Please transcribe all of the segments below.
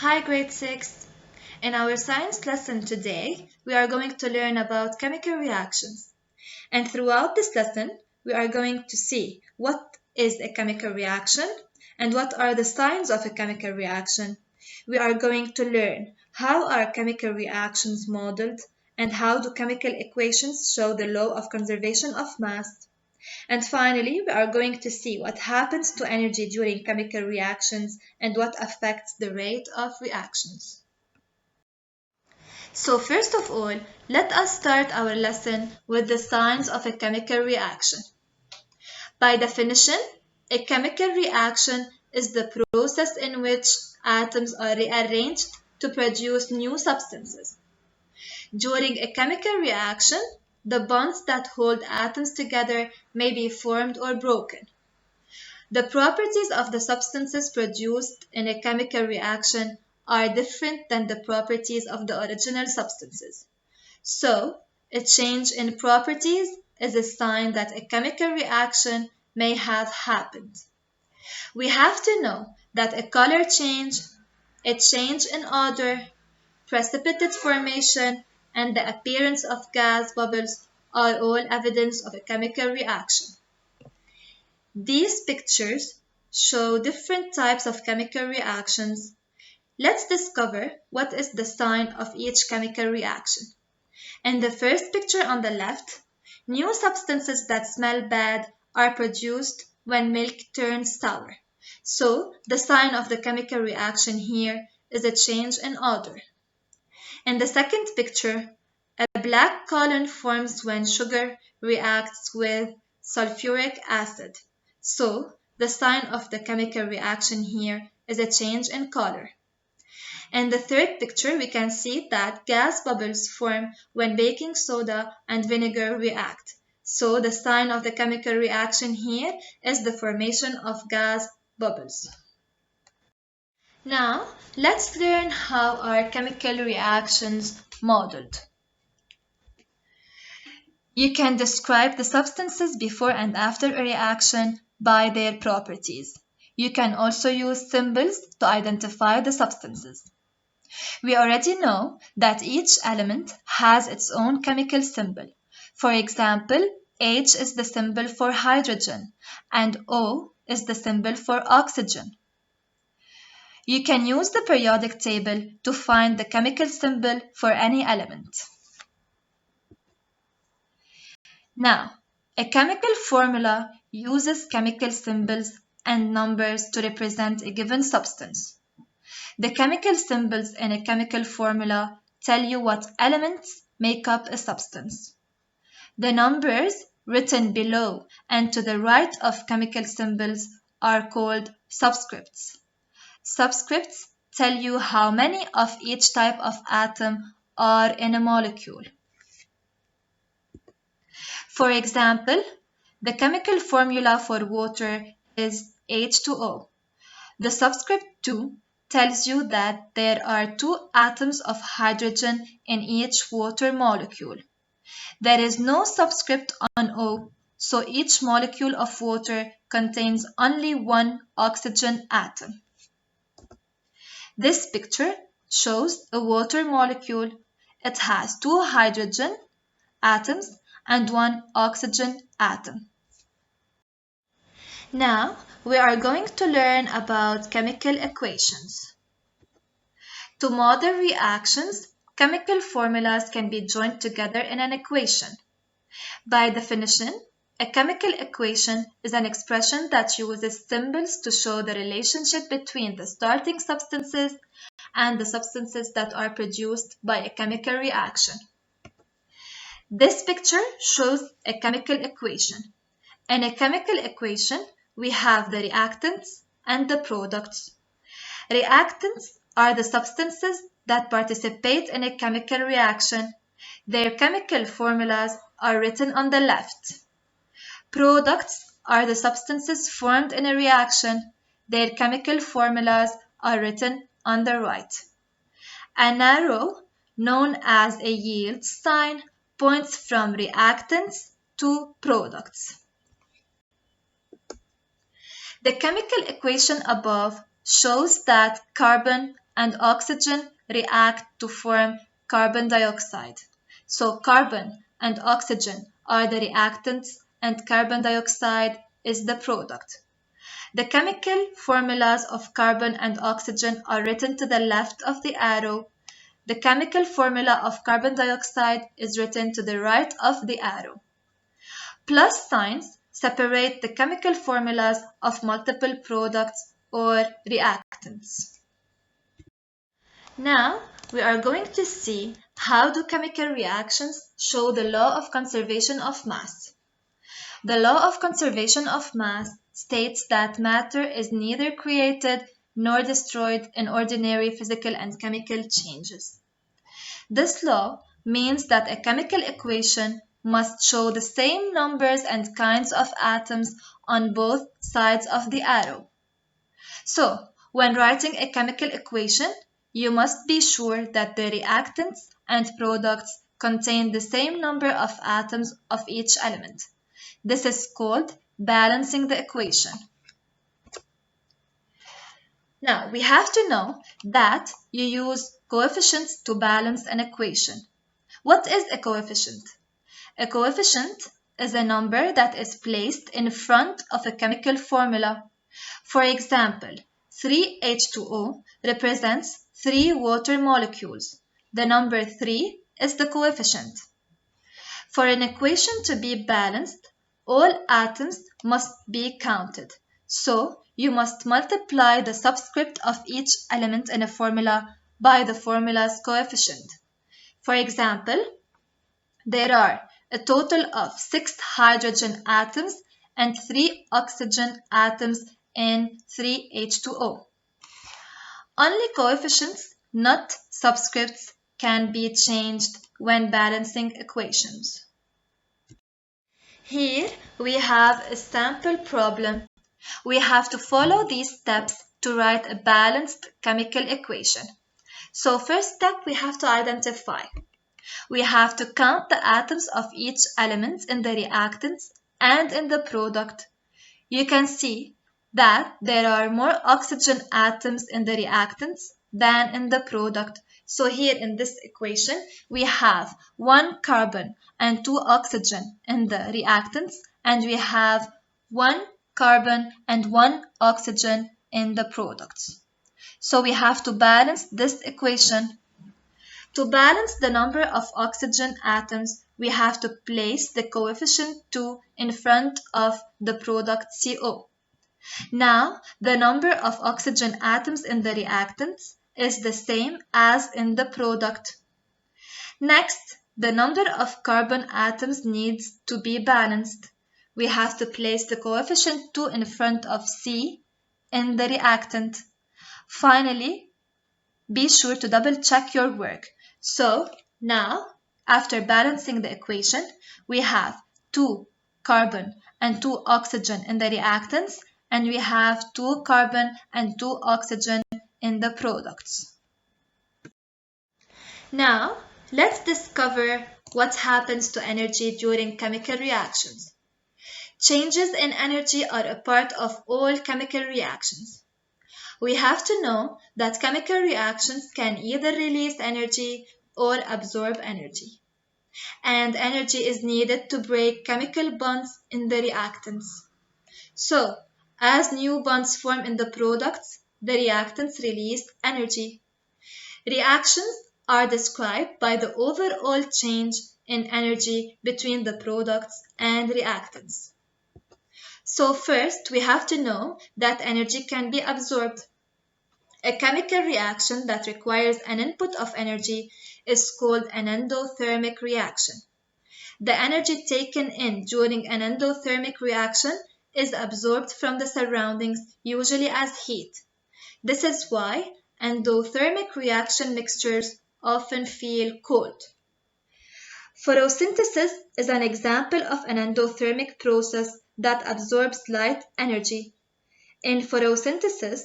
Hi, grade 6. In our science lesson today, we are going to learn about chemical reactions. And throughout this lesson, we are going to see what is a chemical reaction and what are the signs of a chemical reaction. We are going to learn how are chemical reactions modeled and how do chemical equations show the law of conservation of mass. And finally, we are going to see what happens to energy during chemical reactions and what affects the rate of reactions. So first of all, let us start our lesson with the signs of a chemical reaction. By definition, a chemical reaction is the process in which atoms are rearranged to produce new substances. During a chemical reaction, the bonds that hold atoms together may be formed or broken. The properties of the substances produced in a chemical reaction are different than the properties of the original substances. So, a change in properties is a sign that a chemical reaction may have happened. We have to know that a color change, a change in odor, precipitate formation, and the appearance of gas bubbles are all evidence of a chemical reaction. These pictures show different types of chemical reactions. Let's discover what is the sign of each chemical reaction. In the first picture on the left, new substances that smell bad are produced when milk turns sour. So, the sign of the chemical reaction here is a change in odor. In the second picture, a black column forms when sugar reacts with sulfuric acid. So, the sign of the chemical reaction here is a change in color. In the third picture, we can see that gas bubbles form when baking soda and vinegar react. So, the sign of the chemical reaction here is the formation of gas bubbles. Now, let's learn how are chemical reactions modeled. You can describe the substances before and after a reaction by their properties. You can also use symbols to identify the substances. We already know that each element has its own chemical symbol. For example, H is the symbol for hydrogen and O is the symbol for oxygen. You can use the periodic table to find the chemical symbol for any element. Now, a chemical formula uses chemical symbols and numbers to represent a given substance. The chemical symbols in a chemical formula tell you what elements make up a substance. The numbers written below and to the right of chemical symbols are called subscripts. Subscripts tell you how many of each type of atom are in a molecule. For example, the chemical formula for water is H2O. The subscript 2 tells you that there are 2 atoms of hydrogen in each water molecule. There is no subscript on O, so each molecule of water contains only one oxygen atom. This picture shows a water molecule. It has 2 hydrogen atoms and 1 oxygen atom. Now, we are going to learn about chemical equations. To model reactions, chemical formulas can be joined together in an equation. By definition, a chemical equation is an expression that uses symbols to show the relationship between the starting substances and the substances that are produced by a chemical reaction. This picture shows a chemical equation. In a chemical equation, we have the reactants and the products. Reactants are the substances that participate in a chemical reaction. Their chemical formulas are written on the left. Products are the substances formed in a reaction. Their chemical formulas are written on the right. An arrow, known as a yield sign, points from reactants to products. The chemical equation above shows that carbon, and oxygen react to form carbon dioxide. So carbon and oxygen are the reactants and carbon dioxide is the product. The chemical formulas of carbon and oxygen are written to the left of the arrow. The chemical formula of carbon dioxide is written to the right of the arrow. Plus signs separate the chemical formulas of multiple products or reactants. Now we are going to see how do chemical reactions show the law of conservation of mass. The law of conservation of mass states that matter is neither created nor destroyed in ordinary physical and chemical changes. This law means that a chemical equation must show the same numbers and kinds of atoms on both sides of the arrow. So, when writing a chemical equation, you must be sure that the reactants and products contain the same number of atoms of each element. This is called balancing the equation. Now, we have to know that you use coefficients to balance an equation. What is a coefficient? A coefficient is a number that is placed in front of a chemical formula. For example, 3H2O represents 3 water molecules. The number 3 is the coefficient. For an equation to be balanced, all atoms must be counted. So, you must multiply the subscript of each element in a formula by the formula's coefficient. For example, there are a total of 6 hydrogen atoms and 3 oxygen atoms in 3H2O. Only coefficients, not subscripts, can be changed when balancing equations. Here we have a sample problem. We have to follow these steps to write a balanced chemical equation. So first step, we have to identify. We have to count the atoms of each element in the reactants and in the product. You can see that there are more oxygen atoms in the reactants than in the product. So here in this equation, we have 1 carbon and 2 oxygen in the reactants, and we have 1 carbon and 1 oxygen in the products. So we have to balance this equation. To balance the number of oxygen atoms, we have to place the coefficient 2 in front of the product CO. Now, the number of oxygen atoms in the reactants is the same as in the product. Next, the number of carbon atoms needs to be balanced. We have to place the coefficient 2 in front of C in the reactant. Finally, be sure to double check your work. So now, after balancing the equation, we have 2 carbon and 2 oxygen in the reactants, and we have 2 carbon and 2 oxygen in the products. Now, let's discover what happens to energy during chemical reactions. Changes in energy are a part of all chemical reactions. We have to know that chemical reactions can either release energy or absorb energy. And energy is needed to break chemical bonds in the reactants. So, as new bonds form in the products, the reactants release energy. Reactions are described by the overall change in energy between the products and reactants. So first, we have to know that energy can be absorbed. A chemical reaction that requires an input of energy is called an endothermic reaction. The energy taken in during an endothermic reaction is absorbed from the surroundings, usually as heat. This is why endothermic reaction mixtures often feel cold. Photosynthesis is an example of an endothermic process that absorbs light energy. In photosynthesis,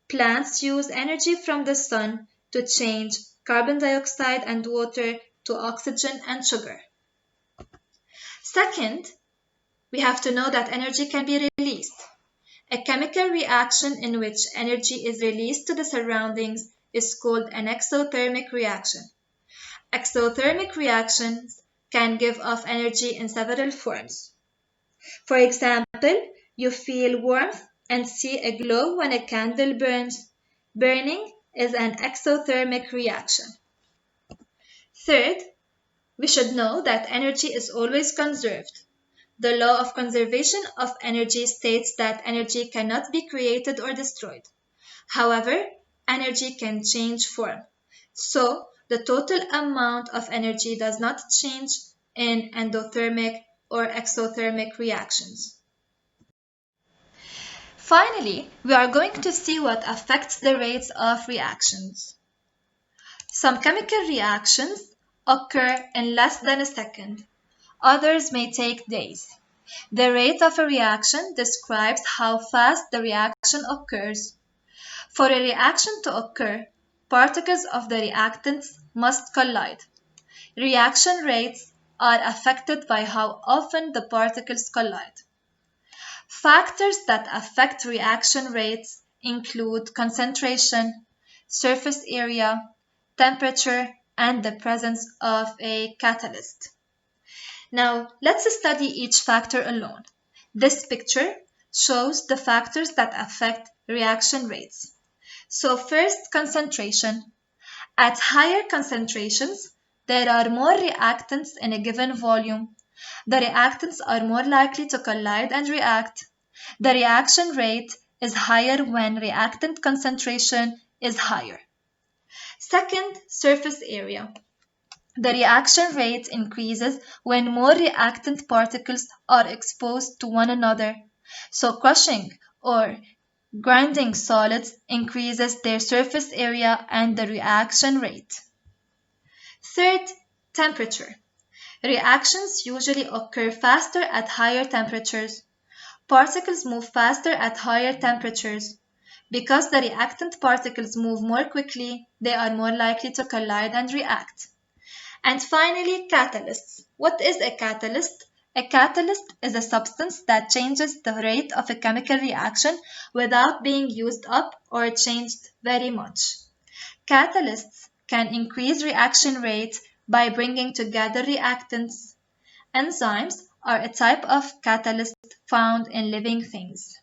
plants use energy from the sun to change carbon dioxide and water to oxygen and sugar. Second, we have to know that energy can be released. A chemical reaction in which energy is released to the surroundings is called an exothermic reaction. Exothermic reactions can give off energy in several forms. For example, you feel warmth and see a glow when a candle burns. Burning is an exothermic reaction. Third, we should know that energy is always conserved. The law of conservation of energy states that energy cannot be created or destroyed. However, energy can change form. So, the total amount of energy does not change in endothermic or exothermic reactions. Finally, we are going to see what affects the rates of reactions. Some chemical reactions occur in less than a second. Others may take days. The rate of a reaction describes how fast the reaction occurs. For a reaction to occur, particles of the reactants must collide. Reaction rates are affected by how often the particles collide. Factors that affect reaction rates include concentration, surface area, temperature, and the presence of a catalyst. Now, let's study each factor alone. This picture shows the factors that affect reaction rates. So first, concentration. At higher concentrations, there are more reactants in a given volume. The reactants are more likely to collide and react. The reaction rate is higher when reactant concentration is higher. Second, surface area. The reaction rate increases when more reactant particles are exposed to one another. So crushing or grinding solids increases their surface area and the reaction rate. Third, temperature. Reactions usually occur faster at higher temperatures. Particles move faster at higher temperatures. Because the reactant particles move more quickly, they are more likely to collide and react. And finally, catalysts. What is a catalyst? A catalyst is a substance that changes the rate of a chemical reaction without being used up or changed very much. Catalysts can increase reaction rate by bringing together reactants. Enzymes are a type of catalyst found in living things.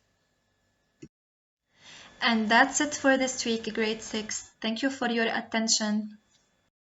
And that's it for this week, grade 6. Thank you for your attention.